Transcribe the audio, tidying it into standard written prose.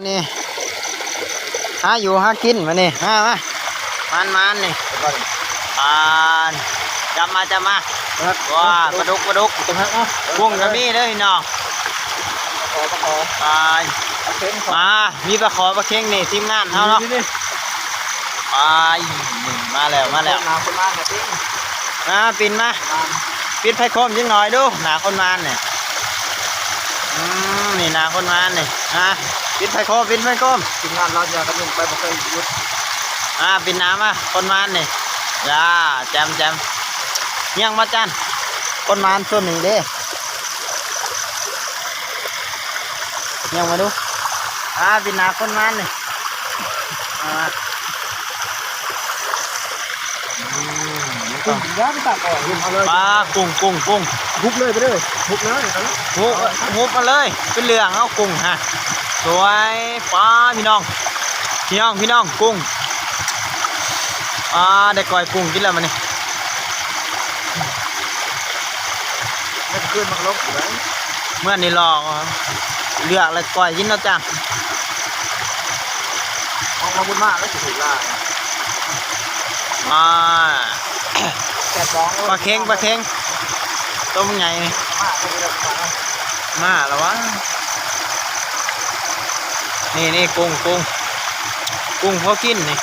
นี่หาอยู่หากินมานี่มามันนี่จับมาว้าปลาดุกกุ้งก็มีเด้อพี่น้องมามีปลาขอปลาเค็งนี่ทีมงานเขาเนาะมาแล้วปินมาปิดไฟโคมยิ่งหน่อยดูหนาคนมานเนี่ยนี่หนาคนมานนี่ปิดไฟโคมทีมงานเราจะกระนุ่งไปบ่เคยหยุดปิดน้ำคนมานนี่จ้าแจมเงี้ยงมาจันคนมานส่วนหนึ่งเด้เงี้ยงมาดูปิดน้ำคนมานนี่กุ้งย่างตักออกหุบมาเลยปลากุ้งหุบเลยไปเลยหุบเลยหุบมาเลยเป็นเรื่องเอากุ้งฮะสวยปลาพี่น้องกุ้งได้ก่อยกุ้งกินแล้วมันนี่ไม่ขึ้นมาลบอยู่แล้วเมื่อนี่รอเลือกอะไรก่อยกินแล้วจ้าออกมาบุญมากแล้วจะถูกล่าปลาเค็งต้มไงมาแล้ววะนี่กุ้งพอกินนี่